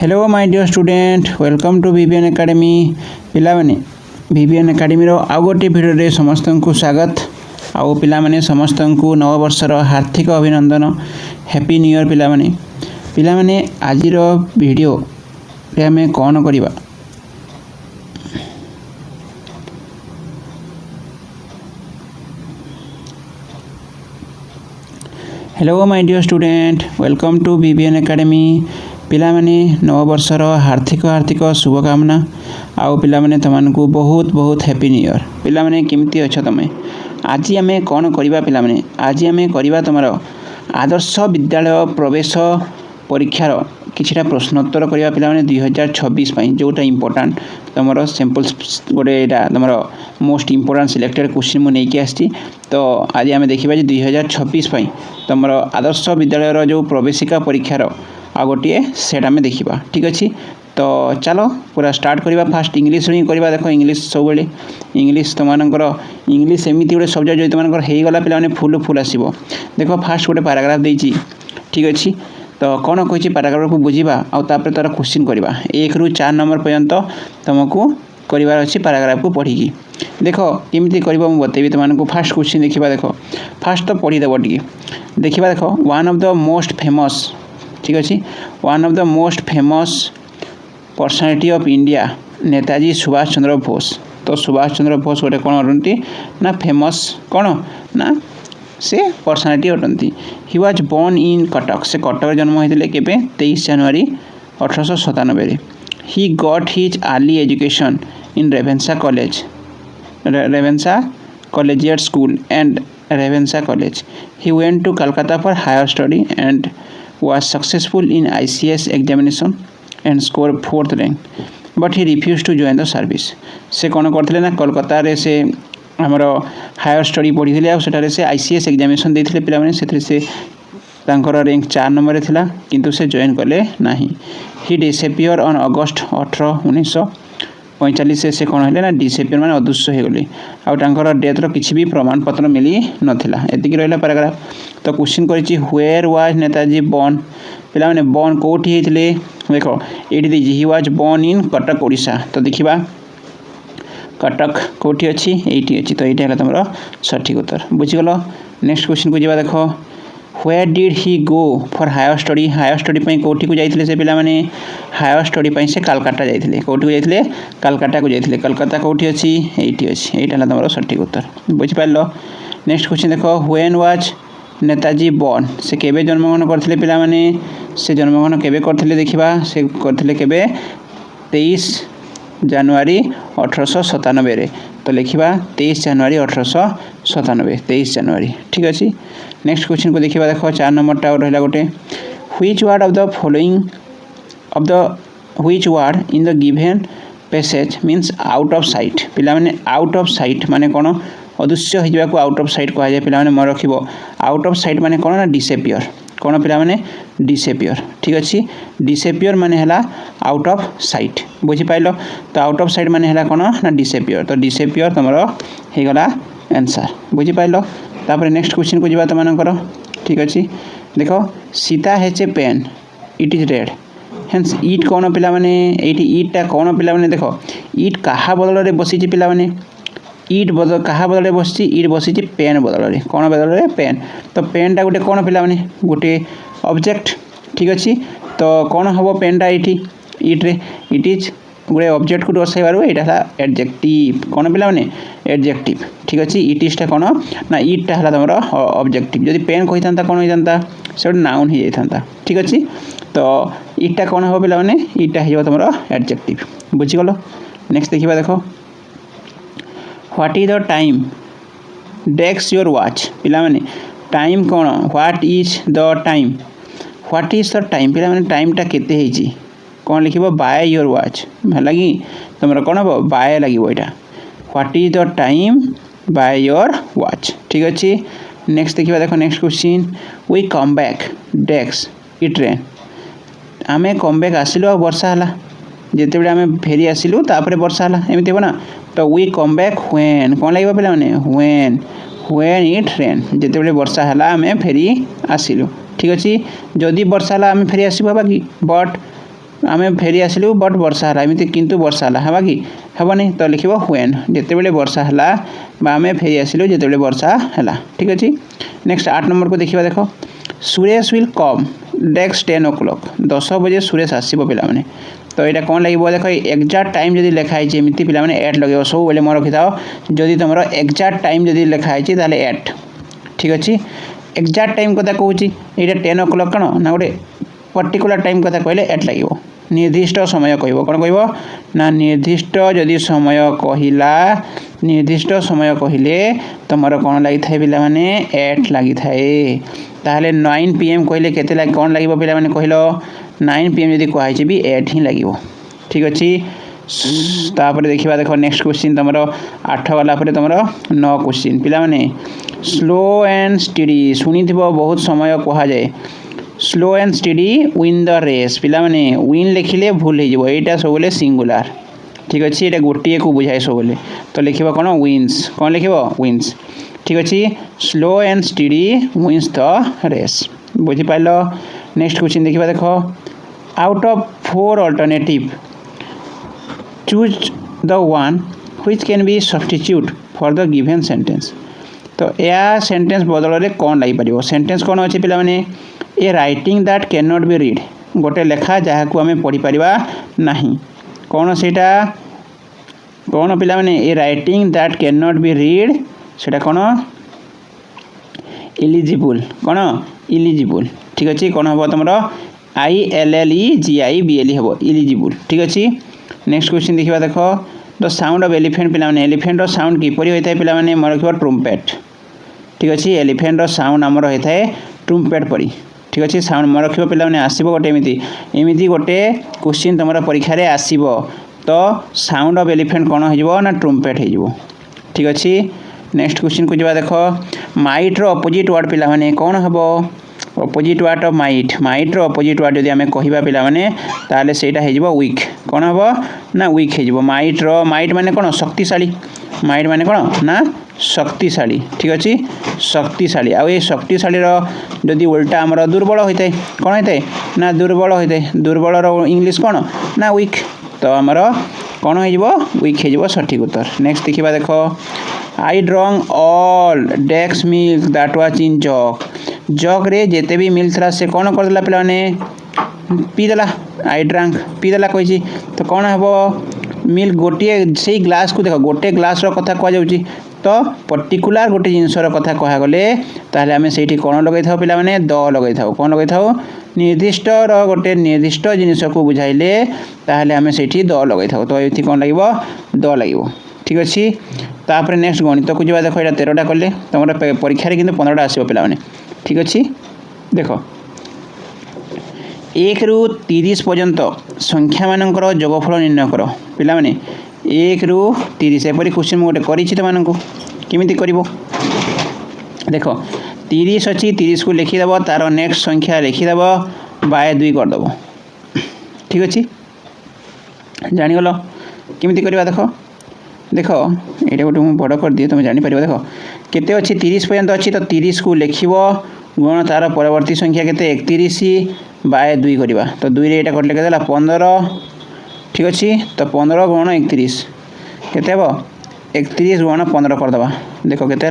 Hello my dear student welcome to VVN academy पिलामाने VVN academy रो आउ गोटे वीडियो रे समस्त को स्वागत आउ पिलामाने समस्त को नववर्षर हार्दिक अभिनंदन हैप्पी न्यू ईयर पिलामाने आज वीडियो रे हमें कौन करवा hello my dear student welcome to VVN academy पिलामाने नववर्षर हार्दिक शुभकामना आउ पिलामाने तुमको बहुत बहुत हैप्पी न्यू ईयर पिलामाने केमती अच्छ तुम आज आम कौन करवा पिलामाने आज आम करवा तुम आदर्श विद्यालय प्रवेश परीक्षार किछिटा प्रश्नोत्तर करवा पिलामाने 2026 जोटा इंपोर्टाट तुम सैंपल्स गोटे तुम मोस्ट इंपोर्टाट सिलेक्टेड क्वेश्चन मुझे नहीं आसी तो आज आम देखा 2026 तुम आदर्श विद्यालय जो प्रवेशिका परीक्षार आ गोटे सेट आम देखा ठीक अच्छे तो चलो पूरा स्टार्ट करवा फास्ट इंग्लीश ही करवा देख इंग्लीश सब इंग्लीश तुम इंग्लीश एमती गोटे सब्जेक्ट जो तुम होगला पे फुल आसो देख फास्ट गोटे पैराग्राफ देती ठीक अच्छे तो कौन कही पैराग्राफ को बुझा आउे तार क्वेश्चन करवा 1 ରୁ 4 नंबर पर्यंत तुमको करार अच्छी पैराग्राफ को पढ़ी देख केमी कर बतेबी तुमको फास्ट क्वेश्चन देखा देख फास्ट तो पढ़ीदेव टे देखा देख one of the most famous ठीक अच्छे one of the most famous personality of India Netaji Subhash Chandra Bose तो सुभाष चंद्र बोस गोटे कौन अटंती ना फेमस कौन ना से पर्सनालिटी अटंती he was born in Cuttack से कटक जन्म होते के 23 January 1897 he got his early education in Ravenshaw collegiate school and Ravenshaw college he went to Calcutta for higher study and was successful in ICS examination and scored 4th rank but he refused to join the service से कौन करते ना कोलकाता रे से आमर higher study पढ़ी आठ से ICS एग्जामिनेशन देते पे से रैंक 4 नंबर थिला किंतु से जॉइन कले ना ही डिसअपियर ऑन अगस्ट 18 1945 से कौन है ना डिसअपियर माने अदृश्य हो गले आउर डेथर किसी भी प्रमाण पत्र मिली नाला एतिक रहा पैराग्राफ तो क्वेश्चन करी व्वेयर वाज नेताजी बॉर्न पे बॉर्न कौटी होते देख ये दीजिए he was born in Cuttack Odisha तो देखा कटक कौटी अच्छी ये अच्छी तो ये तुम सठिक उत्तर बुझीगल नेक्स्ट क्वेश्चन को जा देख where did he go for higher study कौटी को जाते से पे हायर स्टडी से कलकत्ता जाते कौटी को जाते कलकत्ता को जाते कलकत्ता कौटी अच्छी ये अच्छी यहाँ तुम सठिक उत्तर बुझिपार नेक्स्ट क्वेश्चन देख व्वेन वाज नेताजी बॉर्न से केबे जन्मग्रहण करते पे से जन्मग्रहण केबे करते देखा से करते केबे 23 जनवरी 1897 तो लिखा 23 जनवरी 1897 23 जनवरी ठीक अच्छे नेक्स्ट क्वेश्चन को देखा देख 4 नंबरटा रहा गोटे which word of the following of the which word in the given passage means out of site पे आउट ऑफ साइट माने कौन अदृश्य हो आउट ऑफ साइट कह जाए पे मन रख आउट ऑफ साइट माने कौन ना डिसअपियर कौन पे डिसअपियर ठीक अच्छे डिसअपियर माने है आउट ऑफ साइट बुझीपार तो आउट ऑफ साइट माने है कौन ना डिसअपियर तो डिसअपियर तुम होगला आंसर बुझीपार तापर नेक्स्ट क्वेश्चन को जा तुम ठीक अच्छे देख Sita has a pen it is red hence it कौन पे इटा कौन पे देख इट क्या बदल में बसी पे इट बदल क्या बदल बस इट बसी पेन बदल कौन बदल पेन तो पेनटा गोटे कौन पे गोटे ऑब्जेक्ट ठीक अच्छे तो कौन हम पेनटा ये इट्रे इट इज गोटे ऑब्जेक्ट को दर्शाइबार यहाँ एडजेक्टिव कौन पे एडजेक्टिव ठीक अच्छे इट इजटा कौन ना इटा है तुम ऑब्जेक्टिव जदि पेन कही था कौन होता से गोटे नाउन हो जाता ठीक अच्छे तो इटा कौन हम पे इटा हो तुम एडजेक्टिव बुझीगल नेक्स्ट देखा देख what is the time decks your watch पे टाइम कौन what is the time what is the time पे टाइमटा केते कौन लिख बाय योर वॉच है कि तुम कौन हम बाय लगे यहाँ what is the time by your watch ठीक अच्छे नेक्स्ट देखा देख next question we come back dash इ ट्रेन आम कम बैक आसिलु आ वर्षा है जिते आम फेरी आसिलु तापर वर्षा है एमती हे ना तो वी कम बैक व्वेन कौन लगे पे व्वेन इट रेन जिते वर्षा है आम फेरी आसिलु ठीक अच्छे जदि वर्षा है आम फेरी आसबा कि बट आम फेरी आसलु बट वर्षा है एमती किंतु वर्षा है हाँ कि हेनी तो लिख व्वेन जिते वर्षा है आम फेरी आसलु जिते वर्षा है ठीक अच्छे। नेक्स्ट 8 नंबर को देखा देख Suresh will come desks 10 o'clock 10 बजे सुरेश आसो पे तो यहाँ कौन लगे देख एक्जाक्ट टाइम जब लिखाई एमती पे एट लगे सब बेले मन रखी था जदि तुम एक्जाक्ट टाइम जब लिखाई ताल एट ठीक अच्छे। एक्जाक्ट टाइम कथा कहूँ ये 10 o'clock कौन ना गोटे पर्टिकुलर टाइम कथा कहले एट लगे निर्दिष्ट समय कह कौन कह ना निर्दिष्ट जदि समय कहला निर्दिष्ट समय कहले तुमर कौन लगी था पे एट लगी थाए 9 PM कहले केते लगे कौन लगे पे कहल 9 PM जदि कहुई भी एट ही लगे ठीक अच्छे। तापर देखा देख नेक्स्ट क्वेश्चन तुम 8 गला तुम 9 क्वेश्चन पे स्लो एंड स्टेडी शुणी बहुत समय कह जाए slow and steady win the race पिला माने विन लिखिले भूल हो यहाँ सब सिंगुलार ठीक अच्छे ये गोटे को बुझाए सब तो लिख कौन विन्स कौन लिख विन्स ठीक अच्छे slow and steady wins the race बुझीपाल। नेक्स्ट क्वेश्चन देखा देख out of 4 alternative choose the one which can be substitute for the given sentence तो यह सेंटेंस बदल में कौन लग सेंटेंस कौन अच्छे पे a writing that can not be read गोटे लेखा जहाँ को आम पढ़ी पारिबा नहीं कौन सेटा कौन पिला माने a writing that can not be read सेटा कौन इलिजिबल कौन इलिजिबल ठीक अच्छे कौन हम तुम ILLEGIBLE हम इलिजिबल ठीक अच्छे। नेक्स्ट क्वेश्चन देखा देख द साउंड ऑफ एलिफेंट पे एलिफेंट साउंड किपर होता है पे मन रख ट्रुम्पेट ठीक अच्छे एलिफेंट साउंड आमर होता है ट्रुम्पेट परी ठीक अच्छे साउंड मन रख पे आसो गोटे एमती गोटे क्वेश्चन तुम परीक्षा रे आसो तो साउंड ऑफ एलिफेंट कौन हो ना ट्रुम्पेट हो ठीक अच्छे। नेक्स्ट क्वेश्चन को जब देख माइट रो अपोजिट वर्ड पे कौन हम अपोजिट वर्ड ऑफ माइट रो अपोजिट वर्ड जब आम कह पे सेटा हो वीक कौन हम ना वीक हो माइट माने कौन शक्तिशाली माइट माने कौन ना शक्तिशाली ठीक अच्छे शक्तिशाली आउ ये शक्तिशाली जदि उल्टा आमर दुर्बल होता है कौन होता है ना दुर्बल होता है दुर्बल इंग्लिश कौन ना वीक तो आमर कौन हो वीक हो सठिक उत्तर। नेक्स्ट देखा देख I drunk all dash milk that was in jug jug रे जेते भी मिल्क था से कौन करदेला पे पीदेला आई ड्रंक पीदेला कही तो कौन हम मिल्क गोटे से ग्लास को देख गोटे ग्लास कथा कह तो पर्टिकुलर गोटे जिनसर कथा कहगले ताहले आम से कौन लगे था पे द लगे था कौन लगे था निर्दिष्ट गोटे निर्दिष्ट जिनस को बुझाइले ताहले आम से द लगे था तो ये कौन लगे द लगे ठीक अच्छे। तापर नेक्स्ट गणित को जब देख यहाँ 13टा कले तुम परीक्षा कितने 15टा आसो पे ठीक अच्छे। देख 1 ରୁ 30 पर्यंत संख्या मानकर जोगफल निर्णय कर पे 1 ରୁ 30 एपरी क्वेश्चन गोटे करी तुमको केमी कर देख 30 अच्छी 30 को लिखिदेव तार नेक्स्ट संख्या लिखिदेव बाय 2 करदेव ठीक अच्छे जानीगल केमी करवा देख देख ये गोटे मुझे बड़ कर दिए तुम जापर देख केते अच्छी 30 पर्यंत अच्छी तो 30 को लिख गुण तार परवर्ती संख्या के 31 बाय 2 करवा तो 2 रे यहाँ कटले के 15 ठीक अच्छे तो 15 गुण 31 केते हे 31 गुण 15 करदे देख के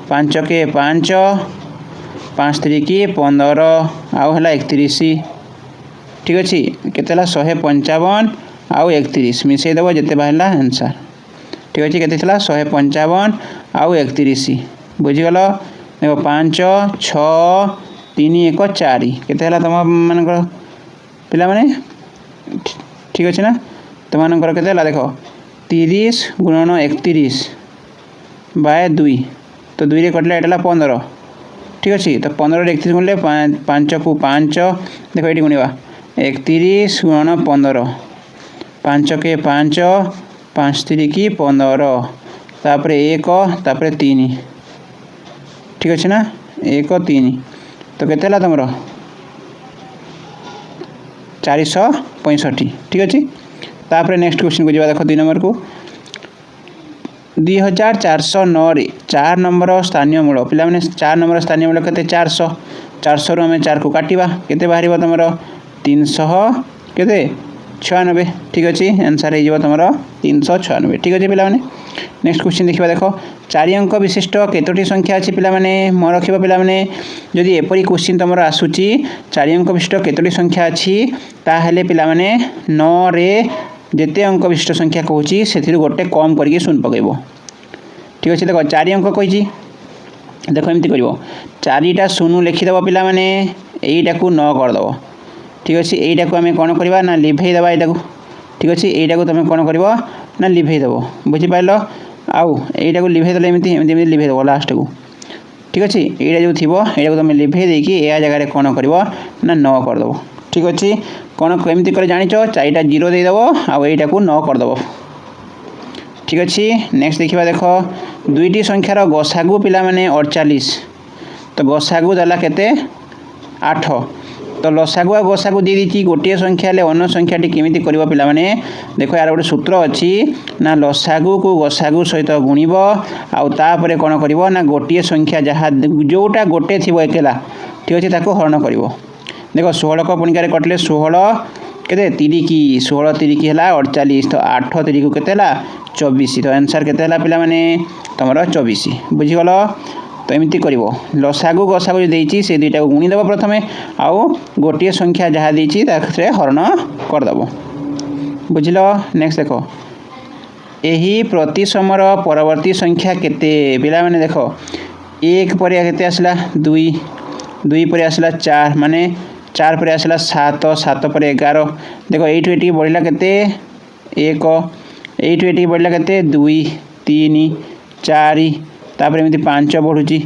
5 के 5 5 3 की 15 आउ है 31 ठीक अच्छे केते 155 आउ 31 मिसेदेव जिते बाहर आंसर ठीक अच्छे के 155 आउ 31 बुझीगल देख 5 6 3 1 4 केते तुम मान पे ठीक अच्छे ना तुम मानकर के देख 30 गुणन 31 बाय 2 तो 2 रे कटला एटा 15 ठीक अच्छे तो 15 रे 31 गुणले 5 को 5 देख ये गुणवा 31 गुणन 15 5 के 5 5 3 की 15 तापर 1 तापर 3 ठीक अच्छे ना 1 3 तो केते तुम 465 ठीक अच्छे। तापर नेक्स्ट क्वेश्चन को जब देख 2 नंबर को 2409 रे 4 नंबर स्थानीय मूल पे 4 नंबर स्थानीय मूल के 400 400 रु आम 4 को काटिबा केते बाहर तुम केते 96 ठीक अच्छे आंसर हो तुम 396 ठीक अच्छे पे नेक्स्ट क्वेश्चन देखा देख 4 अंक विशिष्ट केतोटी संख्या अच्छी पे मन रखा पे जदि एपरी क्वेश्चन तुम आसूची 4 अंक विशिष्ट केतोटी संख्या अच्छी ताहले पे 9 रे जिते अंक विशिष्ट संख्या कहूँ से गोटे कम करके शून्य पकड़ ठीक अच्छे देख 4 अंक कही देख एमती कर 4टा शून्य लिखिदेव पे यहीटा को 9 करदेव ठीक अच्छे यहीटा को आम कौन करवा ना लिभेदेवा यहाँ ठीक अच्छे यहीटा को तुम कौन कर ना लिभेदेव बुझीपार आउ यहीटा को लिभेदेले एमती लिभेदेव लास्ट को ठीक अच्छे यहाँ जो थी यहाँ को तुम लिभे देकी या जगह कौन कर ना 9 करदेव ठीक अच्छे कौन केमती कर जाच 4टा 0 देदेव आउ यहीटा को 9 करदेव ठीक अच्छे नेक्स्ट देखा देख 2टी संख्यार गसागु पिला माने 48 तो गसागु देला केते 8 तो लसागु आ गसागु दे दी गोटे संख्या ले अन्य संख्याटी केमिति करिवो पिला माने देखो यार गोटे सूत्र अच्छी ना लसागु को गसागु सहित गुणिब आउ तापरे कोन करिवो ना गोटे संख्या जहाँ जोटा गोटे थिबो एकेला ठीक अच्छे ताको हरण करिवो देखो 16 को पुणिकार कटले 16 केते 3 की 16 3 की है 48 तो 8 3 को केते 24 तो आंसर केते पिला माने तुम 24 बुझीगल तो एमती कर लसागु गसागु जो देती से दुईटा को गुणीदेव प्रथमे आउ गोटे संख्या जहाँ देती हरण करदेव बुझल नेक्स्ट देख यही प्रतिसमर परवर्ती संख्या केते पिला माने देख 1 पर केते आसला 2 2 पर आसला 4 माने 4 पर आसला 7 7 पर 11 देखो ये बढ़ला केते 1 एठू ये बढ़ला केते 2 3 4 तापर एमती 5 बढ़ुची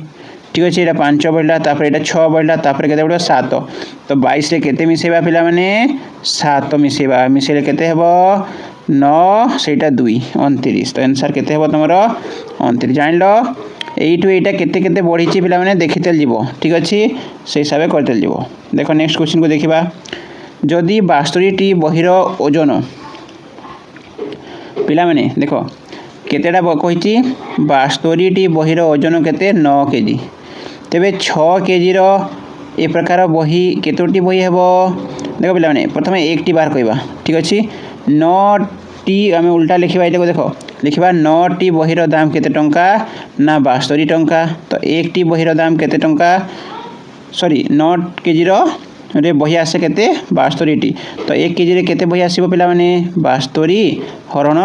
ठीक अच्छे यहाँ 5 बढ़ला तापर यहाँ 6 बढ़ला तापर केते बढ़ो 7 तो 22 रे केते मिसेबा पिला माने 7 मिसेबा मिसेले केते हेबो 9 सेटा 2 29 तो आंसर केते हेबो तुमर 29 जान लो एठू एटा केते केते बढ़ी पिला माने देखिते जीवो ठीक अच्छे से हिसाब से करते जीवो देखो नेक्स्ट क्वेश्चन को देखिबा जदि 62टी बहिर ओजन पिला माने देखो केतेटा कही 62टी बहिर ओजन केते 9 केजी तेबे 6 केजी रो ए प्रकार बही केतोटी बही हेबो देखो पिला माने प्रथम 1टी बार कहबा ठीक अच्छे 9टी आम उल्टा लिखा ये देखो लिखा 9टी बहिर दाम केते टंका ना 62 टंका तो 1टी बहिर दाम केते टंका सॉरी 9 केजी रो रे बही आसे केते 62टी तो 1 केजी रे केते बही आसीबो पिला माने 62 हरण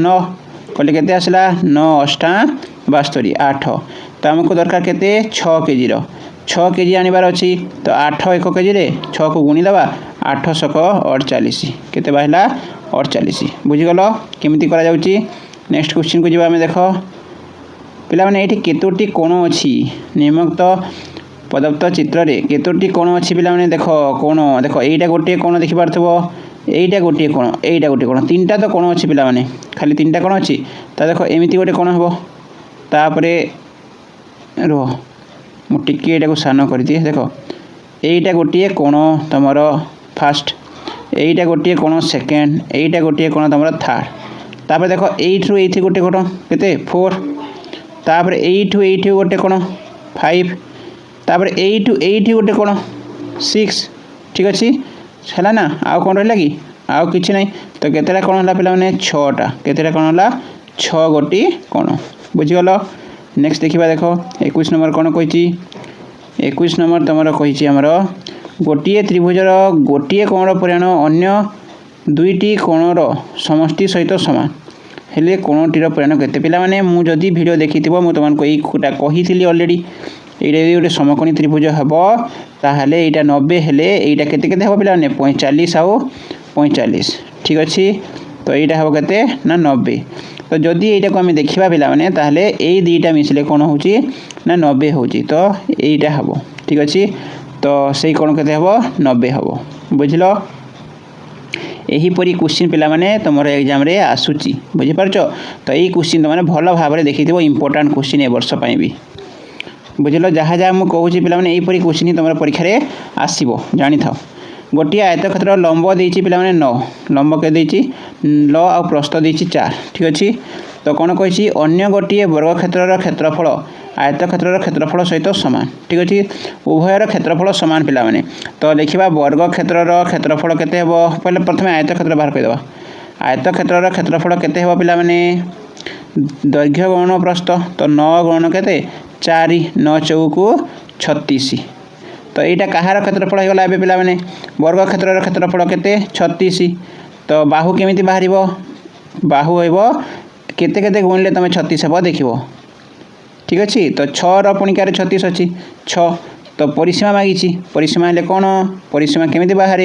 9 कले केते आसला 9 8 62 8 तो आमको दरकार केते 6 केजी रो 6 केजी आनिबार अछि तो 8 1 केजी रे 6 को गुणी दबा 8 सक 48 केते बाहला 48 बुझीगल केमिति करा जाउची नेक्स्ट क्वेश्चन को जीवा में देखो पिला माने एठी केतोटी कोण अछि निम्नलिखित पदार्थ चित्र रे केतोटी कोण अछि पिला माने देखो कोण देखो एटा गोटे कोण देखि पारथबो एटा गोटे कोण 3टा तो कोण अछि पिला माने खाली 3टा कोण अछि ता देखो एमिति गोटे कोण हबो तापरे रो मु टिके एटा को सानो कर दिए देखो एटा गोटे कोण तमर फर्स्ट एटा गोटे कोण सेकंड एटा गोटे कोण तमर थर्ड तापरे देखो एठू एथि गोटे कोण केते 4 तापरे एठू गोटे कोण 5 तापरे एठू गोटे कोण 6 ठीक अछि है ना आउ कौन रहा कि आउ कि नहीं तो केतेटा कौन है पे 6टा केतेटा कौन है 6 गोटी कौन बुझीगल नेक्स्ट देखा देख 21 नंबर कौन कही 21 नंबर तुम कही आमर गोटे त्रिभुजर गोटे कोणर परिमाण अन्य 2टी कोणर समष्टि सहित सामान हेले कोणटीर परिमाण केते पिला माने मु जदि वीडियो देखि मुझे तुमको यहीटा कही अलरेडी ये गोटे समकोणी त्रिभुज हम ताहले यहाँ 90 हेले यहाँ केते केते हम पे 45 आउ 45 ठीक अच्छे तो यहाँ हम केते ना 90 तो जदि यहाँ को आम देखा पे ताहले यही दुईटा मिसले कौन हो ना 90 हो तो यहाँ हम ठीक अच्छे तो सही कौन केते हम 90 हम बुझल यहीपरी क्वेश्चन पे तुम एग्जाम रे आसूची बुझीपार तो यही क्वेश्चन तुमने भल भाव में देखी इंपोर्टाट क्वेश्चन ए वर्ष भी बुझल जहाँ जहाँ मुझे कहूँ पे यहीपरी क्वेश्चन ही तुम परीक्षा आसो जानी था गोटे आयतक्षेत्र लंब देती पे 9 लंब के देती ल आ प्रस्थ देती 4 ठीक अच्छे तो कौन कही अन्य गोटे वर्ग क्षेत्र क्षेत्रफल आयतक्षेत्र क्षेत्रफल सहित सामान ठीक अच्छे उभयर क्षेत्रफल सामान पिला तो लिखा वर्ग क्षेत्र क्षेत्रफल केते हेबो पहले प्रथम आयतक्षेत्र बाहर करदे आयतक्षेत्र क्षेत्रफल केते हेबो पिला दैर्घ्य गुणन प्रस्थ तो 9 गुणन केते 4 9 चौकु 36 तो यहाँ कहार क्षेत्रफल होगा ए पिला वर्ग क्षेत्र क्षेत्रफल केते 36 तो बाहु केमी बाहर बाहु हो केते केते गुणिले तुम 36 हे देख ठीक अच्छे तो 6 पुणिकार 36 अच्छी 6 तो परिसीमा मागिची परिसीमा हेल्ले कौन परिसीमा केमी बाहर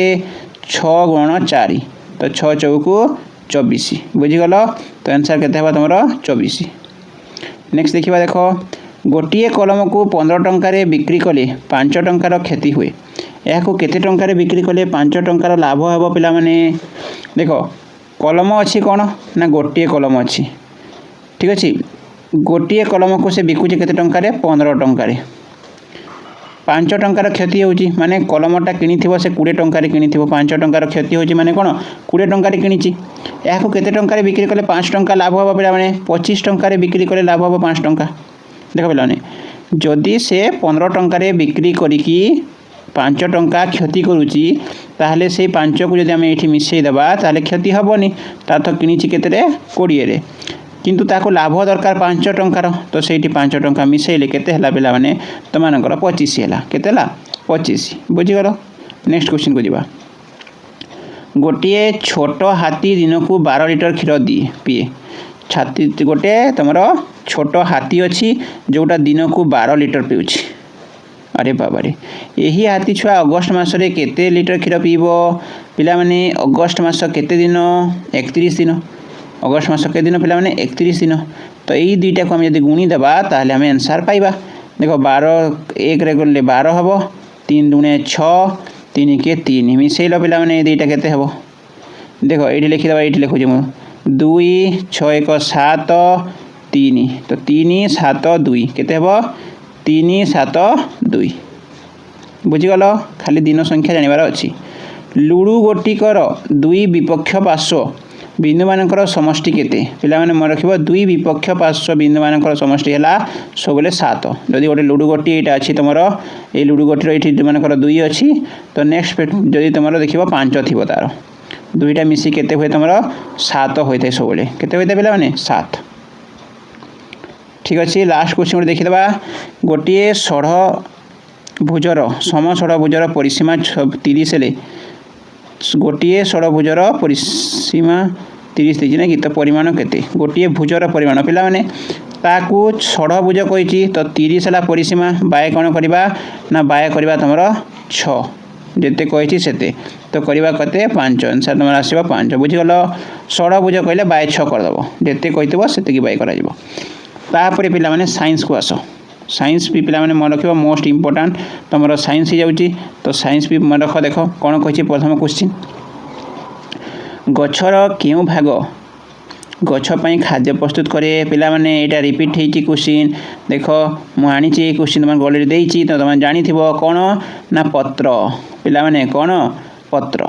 6 गुणन 4 तो 6 चौकु 24 बुझीगल तो आंसर केते हेबा तुमर 24 नेक्स्ट देखिबा देखो गोटे कलम को 15 टंकार बिक्री कले 5 टंकार क्षति हुए यहाँ केते टंकार बिक्री कले 5 टंकार लाभ हेबो पिला देख कलम अच्छी कौन ना गोटे कलम अच्छी ठीक अच्छे गोटे कलम को से बिकुचे केते टंकार 15 टंकार 5 टंकार क्षति होची माने कलमटा किनी से 20 टंकार किनी 5 टंकार क्षति होची माने कौन 20 टंकार किनी यहाँ केते टंकार बिक्री कले 5 टंका लाभ हेबो पिला 25 टंकार बिक्री कले लाभ हेबो 5 टंका देख पे जदि से 15 टंकार बिक्री करिकी 5 टंका क्षति करुच्ची ताहले से 5 को जब आम ये मिसईदेवा ताहले क्षति हेनी तार तो किणी केते 20 किंतु ताको लाभ दरकार 5 टंकार तो से 5 टंका मिसईले केते हला पिला माने तमानकर 25 हला केते हला 25 बुझीगल नेक्स्ट क्वेश्चन को जीवा गोटे छोट हाथी दिन को 12 लिटर क्षीर दिए पिए छाती गोटे तुम छोट हाथी अच्छी जोटा दिन को 12 लिटर पीऊँच अरे बाबा रे यही हाथी छुआ अगस्ट मसरे केते लिटर क्षीर पीब पिला माने अगस्ट मास केते दिन 31 दिन अगस्ट मास के दिन पिला माने 31 दिन तो यही दुईटा को आम जब गुणी देबा ताहले आम आंसर पाइबा देखो 12 1 रे गुणले 12 हेबो 3 दुणे 6 3 के 3 मिसेइल पिला माने दुईटा केते हेबो देखो ये लिखिदेबा ये लिखुचे मु 2 6 1 7 3 तो 3 7 2 केते हेबो 3 7 2 बुझीगल खाली दिन संख्या जानवर अच्छी लुडु गोटिकर 2 विपक्ष पार्श्व बिंदु मानकर समष्टि केते पिला माने मन रखिबो 2 विपक्ष पार्श्व बिंदु मानकर समष्टि हला सबले 7 जदि गोटे लुडु गोटी एटा अछि तमरो ए लुडु गोटीर एठी मानकर 2 अछि तो नेक्स्ट जदि तमरो देखिबो 5 थिबो तार दुईटा मिसी केते होय तमरो 7 होइते सबले केते होइते पिला माने 7 ठीक अच्छे लास्ट क्वेश्चन देखी देबा गोटे षढ़ भुजर सम षढ़ भुजर परिसीमा 30 ले गोटे षढ़ भुजर परिसीमा 30 देछि ना कि तो परिमाण केते गोटे भुजर परिमाण पिला माने ताकू षढ़ भुज कहिछि तो 30 हला परिसीमा बाय कोन करबा ना बाय करबा तमरो 6 जेते कहिछि सेते तो करबा कते 5 आंसर तमरा आसीबा 5 बुझिगलो षढ़ भुज कहले बाय 6 कर दबो जेते कहितबो सेते की बाय करा जिवो तापर पिला माने साइंस को आसो साइंस भी पिला माने मन रखिबा मोस्ट इंपोर्टेंट तमरो साइंस ही जाउची तो साइंस भी मन रख देखो कोन कहिछि प्रथम क्वेश्चन गछर केउ भाग गछ पई खाद्य प्रस्तुत करे पिला माने एटा रिपीट हेची क्वेश्चन देखो मु आनी छि क्वेश्चन तमन ऑलरेडी देइछि तो तमन जानि थिबो कोन ना पत्र पिला माने कोन पत्र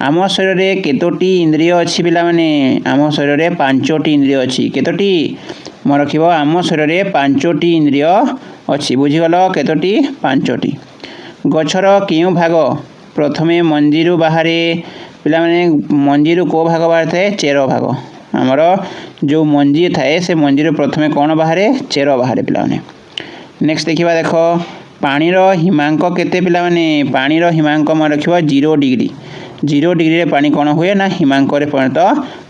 आम शरीर रे केतोटी इंद्रिय अछि पिला माने आम शरीर रे 5टी इंद्रिय अछि केतोटी मन रखिबो आम शरीर रे 5टी इंद्रिय अछि बुझिगल केतोटी 5टी गछर केउ भाग प्रथमे मंजीरु बाहरे पिला माने मंजीरु को भाग बाहर थाए चेर भाग आमर जो मंजी थाए से मंजीरु प्रथमे कोन बाहरे चेर बाहरे पिला माने नेक्स्ट देखिबा देखो पानीर हिमांक केते पिला माने पानीर हिमांक मन रखिबो 0 डिग्री 0 डिग्री रे पानी कौन हुए ना हिमांक रे परिणत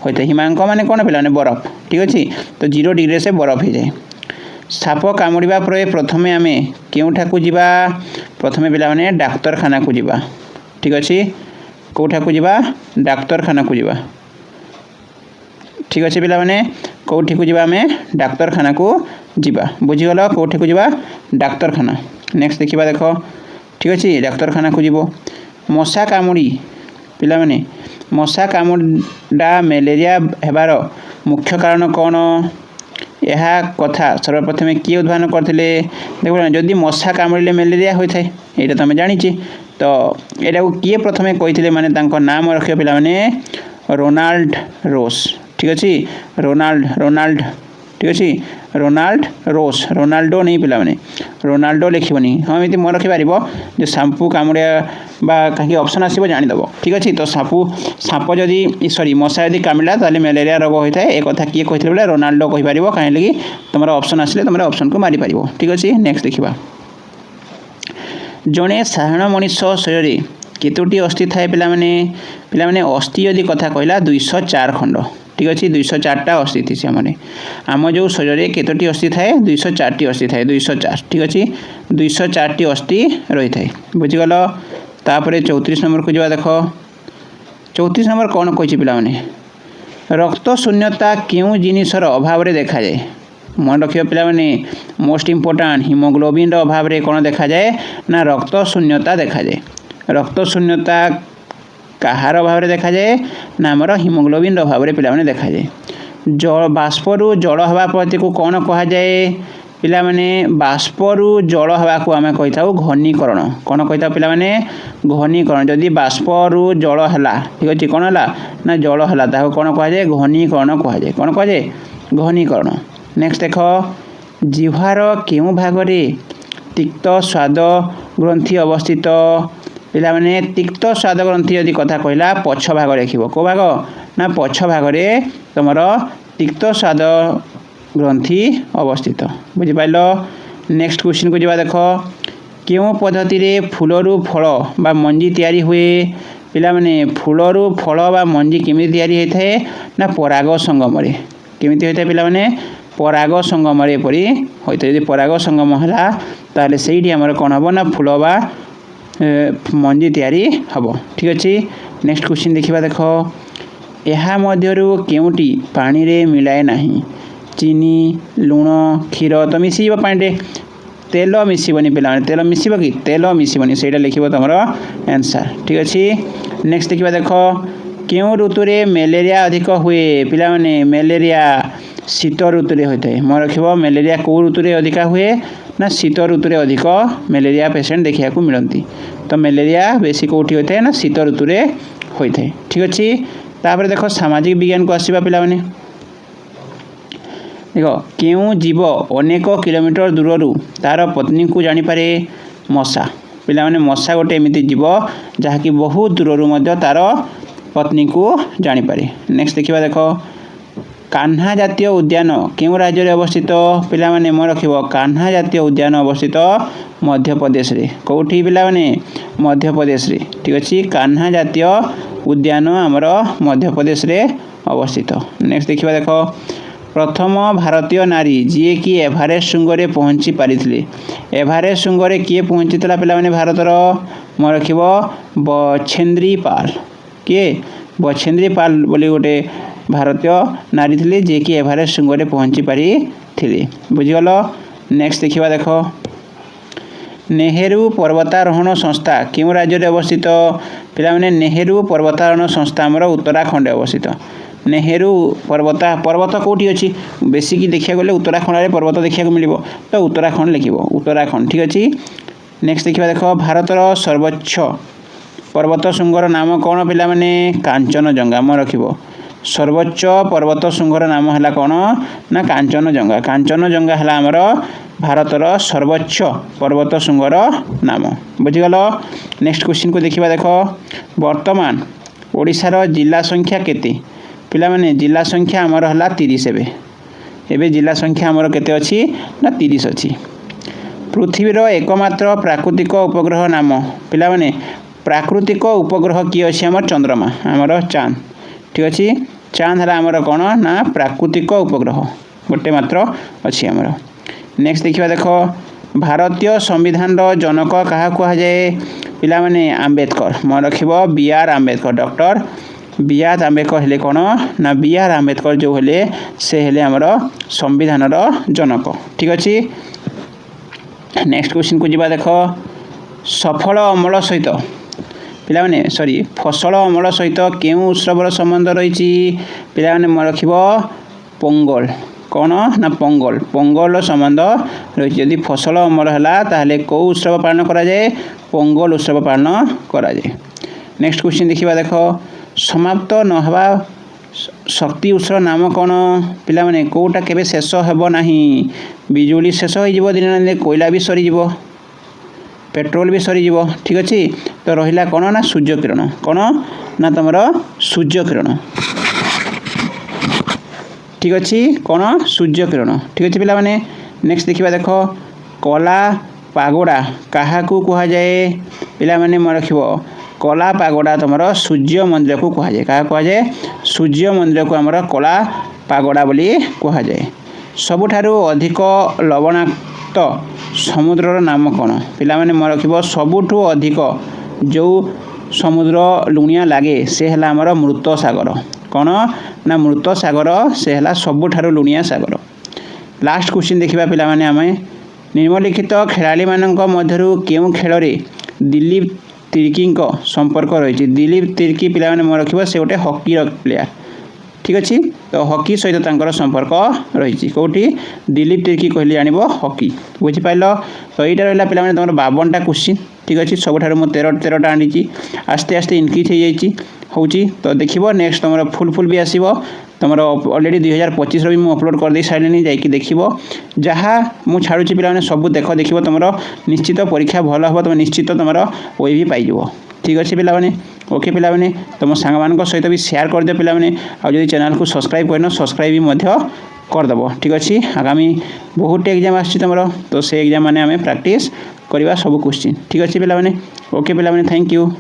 होते हिमांक माने कौन पिला बरफ ठीक अच्छे तो 0 डिग्री से बरफ हो जाए साप कामुड़ा पर प्रथमे आम केउठा को जीवा प्रथमे पिला माने डाक्तरखाना को जीवा ठीक अच्छे कौठा को जीवा डाक्तरखाना को जीवा ठीक अच्छे पिला माने कौठी को जीवा आम डाक्तरखाना को जीवा बुझीगल कौठी को जीवा डाक्तरखाना नेक्स्ट देखिबा देखो ठीक अच्छे डाक्तरखाना को जीवो मशा कामुड़ी पिला माने मशा कामुड़ा मलेरिया हेबार मुख्य कारण कौन यह कथा सर्वप्रथमे किए उद्भावन करते देखो जदि मशा कामुड़े मलेरिया होता है ये तुम जानी तो यहाँ किए प्रथमे कही माने नाम रखिए पिला माने रोनाल्ड रोस ठीक अच्छे रोनाल्ड ठीक अच्छे रोनाल्ड रोस रोनाल्डो नहीं पिला माने रोनाल्डो लिखबनी हाँ एमती मन रखिपार जो सांपू कामुड़िया कहीं ऑप्शन आसो जानीदेव ठीक अच्छे तो सांप जदि सॉरी मशा यदि कामिला ताले मलेरिया रोग होता है एक कथा किए कहते बोले रोनाल्डो कहीपर कहीं तुम ऑप्शन आसिले तुम ऑप्शन को मारिपार ठीक अच्छे नेक्स्ट देखा जड़े साधारण मनीष शरीर केतोटी अस्थि थाए पिला अस्थि यदि कथा कहला 204 खंड ठीक अच्छे 204टा अस्थि थी आम जो शरीर में केतोटी अस्थि थाए 204टी अस्थि थाए 204 ठीक अच्छे 204टी अस्थि रही थाए बुझीगल तापर 34 नंबर को जा देख 34 नंबर कौन कही पिला रक्त शून्यता क्यों जिनिसर अभाव देखा जाए मन रखियो पिला माने मोस्ट इम्पोर्टाट हिमोग्लोबिन अभाव रे कौन देखा जाए ना रक्त शून्यता देखा जाए रक्त शून्यता कहार अभाव देखा जाए ना आमर हिमोग्लोबिन अभाव रे पिला माने देखा जाए जल बाष्परू जल हवा प्रति को कौन कहा जाए पिला माने बाष्परू जल हवा को आम कही था घनीकरण कौन कही था पिला माने घनीकरण जदि बाष्परू जल है ठीक अच्छे कौन है ना जल है कौन कह जाए घनीकरण कह जाए कौन कह जाए घनीकरण नेक्स्ट देख जिह्वार केउं भागरे तिक्त स्वाद ग्रंथि अवस्थित पिला माने तिक्त स्वाद ग्रंथि यदि कथा कहला पछ भाग देखिबो को भाग ना पछ भागरे तुमर तिक्त स्वाद ग्रंथि अवस्थित बुझी पाइल नेक्स्ट क्वेश्चन को जा देख केउं पद्धति रे फूलरू फल बा मंजी तैयारी हुए पिला माने फूलरू फल बा मंजी केमिति तैयारी होता है ना पराग संगम रे केमिति होता है पिला माने पराग संगम एपरी होता है पराग संगम है ताले से कौन हम ना फूल बा मंजी तैयारी हम ठीक अच्छे नेक्स्ट क्वेश्चन देखा देख यह मध्यरु केउटी पानी रे मिलाए नहीं चीनी लुण क्षीर तो मिसी पानी तेल मिसबनी पे तेल मिसब कि तेल मिसबनी से लिख तुम आंसर ठीक अच्छे नेक्स्ट देखा देख क्यों ऋतु रे मलेरिया अधिक हुए पिला माने मलेरिया शीत ऋतु रे होता है मन रख मलेरिया कौ ऋतु रे अधिक हुए ना शीत ऋतु रे अधिक मलेरिया पेसेंट देखा मिलती तो मलेरिया बेसी कौटी होता है ना शीत ऋतु रे होता है ठीक अच्छे तापर देख सामाजिक विज्ञान को आसवा पिला माने देख क्यों जीव अनेक किलोमीटर दूर तार पत्नी को जानीपे मशा पिला माने मशा गोटे एमती जीव जहाँकि बहुत दूर तार पत्नी को जानीपे नेक्स्ट देखा देख कान्हा जातीय उद्यान क्यों राज्य अवस्थित पिला माने मन रख कान्हा जातीय उद्यान अवस्थित मध्य प्रदेश रे कौटी पिला माने मध्य प्रदेश रे ठीक अच्छे कान्हा जातीय उद्यान आमर मध्य प्रदेश रे अवस्थित नेक्स्ट देखा देख प्रथम भारतीय नारी जी कि एवरेस्ट शृंगे पहुँची पारी एवरेस्ट शृंगे किए पहुँची पिला माने भारतर मन रख बछेन्द्री पाल किए बछेन्द्री पाल बोली गोटे भारतीय नारी थी जे कि एवरेस्ट शृंगे पहुँची पारी बुझीगल नेक्स्ट देखा देख नेहरू पर्वतारोहण संस्था क्यों राज्य अवस्थित पिला माने नेहरू पर्वतारोहण संस्था आमर उत्तराखंड अवस्थित नेहरू पर्वत कौटी अच्छी बेसिक देखा गले उत्तराखंड में पर्वत देखा मिल तो उत्तराखंड लिख उत्तराखंड ठीक अच्छे नेक्स्ट देखा देख भारतर सर्वोच्च पर्वत शृंगर नाम कौन पिला माने कांचनजंगा मन रख सर्वोच्च पर्वत शृंगर नाम है कौन ना कांचनजंगा कांचनजंगा है आमर भारतर सर्वोच्च पर्वत शृंगर नाम बुझीगल नेक्स्ट क्वेश्चन को देखा देख वर्तमान ओडिशार जिला संख्या केते पिला माने जिला संख्या आमर है 30 एबे जिला संख्या आमर केते अच्छी ना 30 अच्छी पृथ्वीर एकमात्र प्राकृतिक उपग्रह नाम पिला माने प्राकृतिक उपग्रह किए अच्छी आमर चंद्रमा आमर चांद ठीक अच्छे चांद है आमर कौन ना प्राकृतिक उपग्रह गोटे मात्र अच्छी आमर नेक्स्ट देखा देख भारतीय संविधान जनक क्या कह जाए पिला माने आंबेडकर मन रख B R Ambedkar doctor B R Ambedkar हेले कौन ना बी आर आंबेडकर जो हेले से हेले आमर संविधान जनक ठीक अच्छे नेक्स्ट क्वेश्चन को जा देख सफल अमल सहित पिला माने सॉरी फसल अमल सहित क्यों उत्सवर संबंध रही पिला माने मन रख पोंगल कौन ना पोंगल संबंध रही यदि फसल अमल है ताहले कौ उत्सव पालन करा जाए पोंगल उत्सव पालन करा जाए नेक्स्ट क्वेश्चन देखा देख समाप्त न हवा शक्ति उत्सर नाम कौन पिला माने कोटा केबे शेष हेबो नाही बिजुली शेष हो जिवो दिन ना कोयला भी सरी जिवो पेट्रोल भी सरी जिवो ठीक अछि तो रहिला कौन ना सूर्य किरण कौन ना तमरो सूर्य किरण ठीक अछि कौन सूर्य किरण ठीक अछि पिला माने नेक्स्ट देखिबा देखो कला पागोड़ा कहा को कहा जाए पिला माने मन रखिबो कला पागोड़ा तुमरो सूर्य मंदिर को कहा जाए कहा कहा जाए सूर्य मंदिर को हमर कला पागोड़ा बोली कहा जाए सबुठारु अधिक लवणाक्त समुद्रर नाम कौन पिला माने मन रखिबो सबुठु अधिक जो समुद्र लुणिया लागे से हला हमर मृत सागर कौन ना मृत सागर से हला सबुठारु लुणिया सागर लास्ट क्वेश्चन देखिबा पिला माने आमे निम्नलिखित खेलाड़ी मानक मध्यरु केउ खेल रे दिलीप तिर्की संपर्क रही दिलीप तिर्की पिला माने मन रखिबो से गोटे हॉकी प्लेयर ठीक अच्छे तो हॉकी सहित तांकर संपर्क रही कौटी दिलीप तिर्की कहले जानिबो हॉकी बुझी पाइलो तो एटा रहला पिला माने तमर 52टा क्वेश्चन ठीक अच्छे सबुठारु मो 13टा आनी आस्ते आस्ते इनक्रीज हो जाइए होची तो देखिबो नेक्स्ट तमर फुल भी आसीबो तमर ऑलरेडी 2025 भी मुझे अपलोड कर दे सारे जाकि देखिबो जहाँ मु छाड़ुची पिला माने सब देखिबो तमर निश्चित परीक्षा भल हम तुम निश्चित तमर ओई भी पाइजो ठीक अच्छे पिला माने ओके पिला माने तुम सांग मान सहित भी शेयर कर दे पिला माने आ जदि चैनल को सब्सक्राइब करन सब्सक्राइब भी मध्य करदेव ठीक अच्छे आगामी बहुत एग्जाम आछि तमर तो से एग्जाम माने आमे प्रैक्टिस करबा सब क्वेश्चन ठीक अच्छे पिला माने ओके पिला माने थैंक यू।